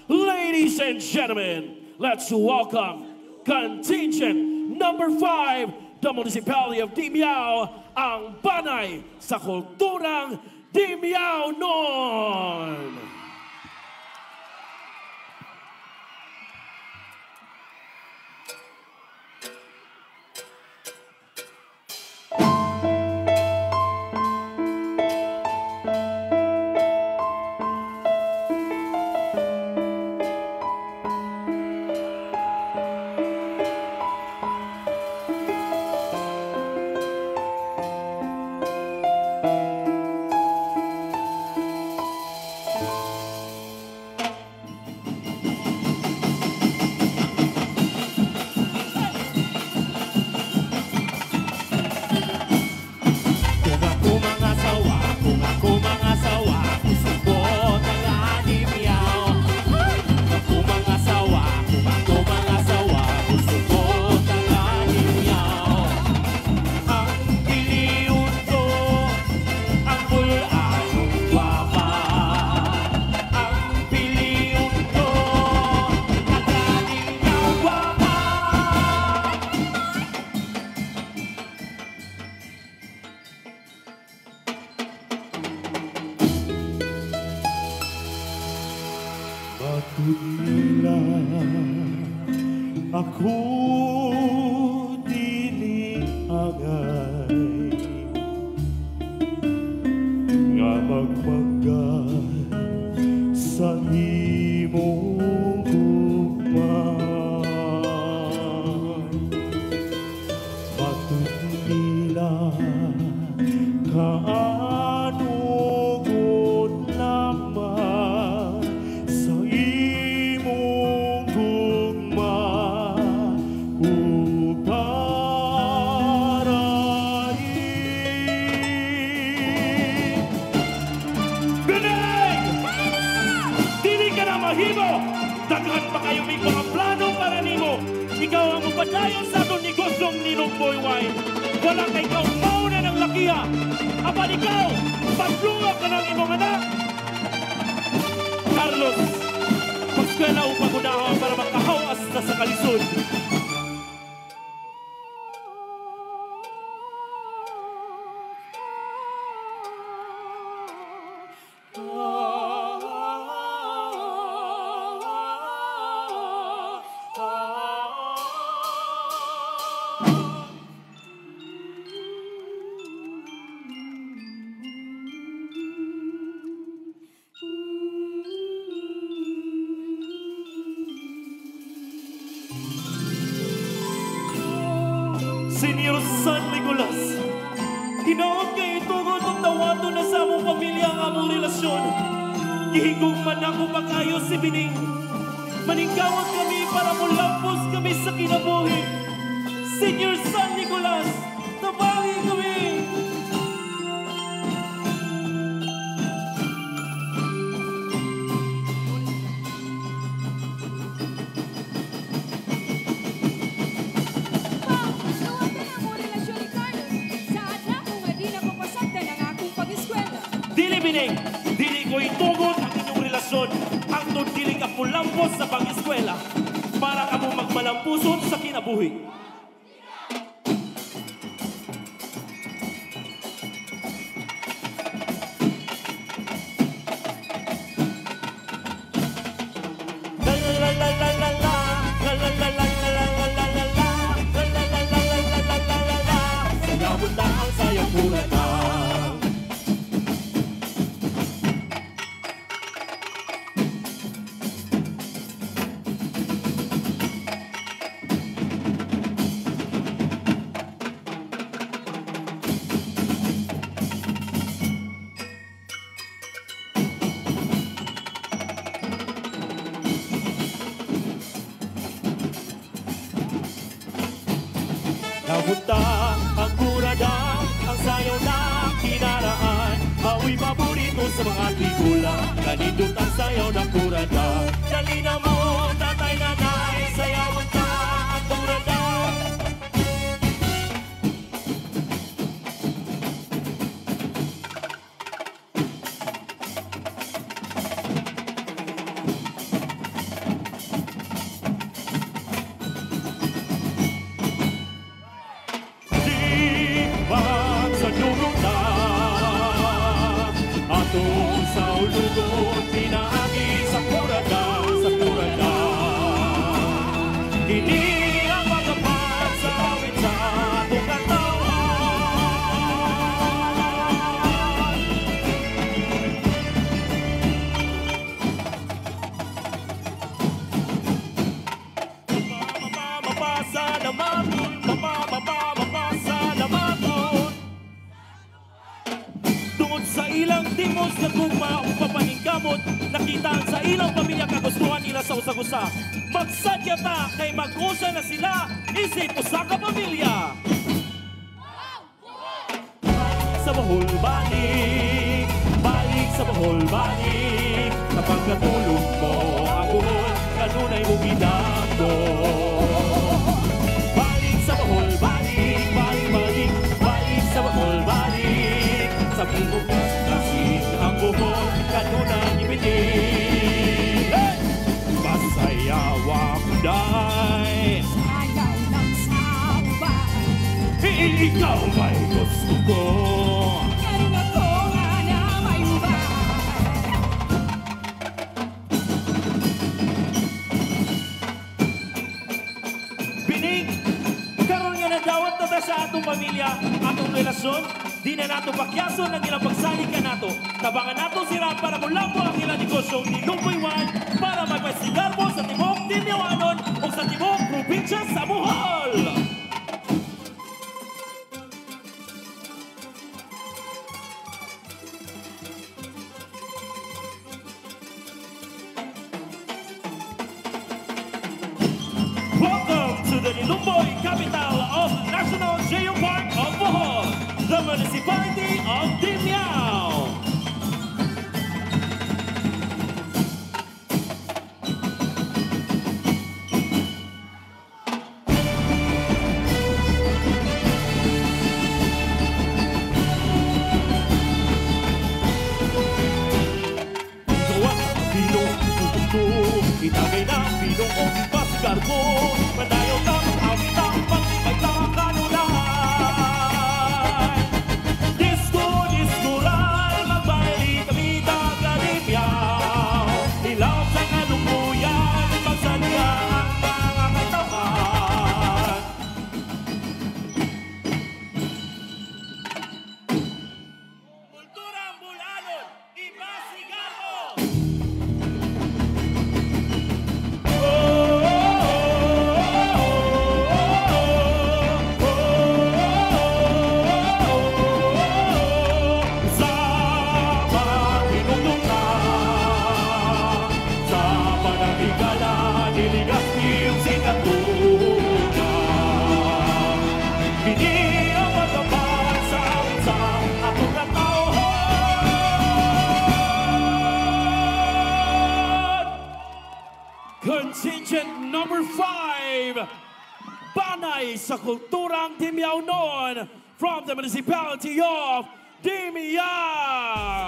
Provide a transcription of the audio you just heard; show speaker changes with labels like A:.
A: Ladies and gentlemen, let's welcome contingent number 5, the Municipality of Dimiao, ang banay sa kulturang Dimiao noon.
B: Matulila ako dili agay nga magmagay sa imong gugma. Matulila kaano gud lamang sa imong gugma ug paraig.
A: Binig! Dili ka na mahimo! Daghan pa kayo may mga plano para nimo. Ikaw ang mapadayon sa atong negosyong Ninong Boy Wine. Wala kay ikaw mauna ng lakiha. Apan ikaw, paglunga ka ng imong anak. Carlos, pagskwela upang unahan para makahawas na sa kalisod. Senior San Nicolas, hinaot kay itugod ng tawato na sa among pamilya ang among relasyon. Gihigong man ako pagkayo si Bining. Maningkawag kami para mulampos kami sa kinabuhi. Senior San Nicolas, tabangin kami! Dili Bining, dili ko itugod ang inyong relasyon ang dili ka pulampos sa pang-eskwela para ka mo magmalampuson sa kinabuhi. Sayawon na ang sayang bulan na. Napunta ang kurada, ang sayaw na kinaraan. Maui paborito sa mga pelikula, kanindot ang sayaw ng kurada. Dali na mo, tatay nanay, sayawan ka ang kurada. Tapos na gugma ang papaningkamot, nakita sa ilang pamilya kagustuhan nila sa usagusa. Magsadya ta kay mag-usa na sila, isip usa ka pamilya. Sa Bohol balik, balik sa Bohol balik. Kapag natulog mo ang buhol, kanunay mo ginamdo. Balik sa Bohol balik, balik, balik, balik sa Bohol balik. Sa bumog kasing ang buhol, kanunay ibitin. Hey! Masayawa mo day,
C: Ayaw ng sabay.
A: ikaw may gusto ko.
C: Pero ako nga na may ubay.
A: Bining, karon nga nadawat na ta sa atong pamilya, atong relasyon, di na nato pakyason ang ilang pagsalig ka nato. Tabangan nato sila para mulambo ang ilang negosyo ni Lumboywan para magpasigar mo sa Timog Tinyawanon o sa Timog Probinsya sa Bohol. Welcome to the Nilumboy, capital of National Geopark of Bohol, the municipality of Dimiao. Ikaw ang pinong itagay na pinong o pasigar ko. Manayaw kang awit ang pagtibay na kanulan. Disco, discoral, magbayli kami taga-Dimiao. Ilaw sa kalungkuyan, magsadya ang mga katawan. Kulturang Bulanon, ibasigar mo! Contingent number 5, Banay sa Kulturang Dimiao noon from the municipality of Dimiao.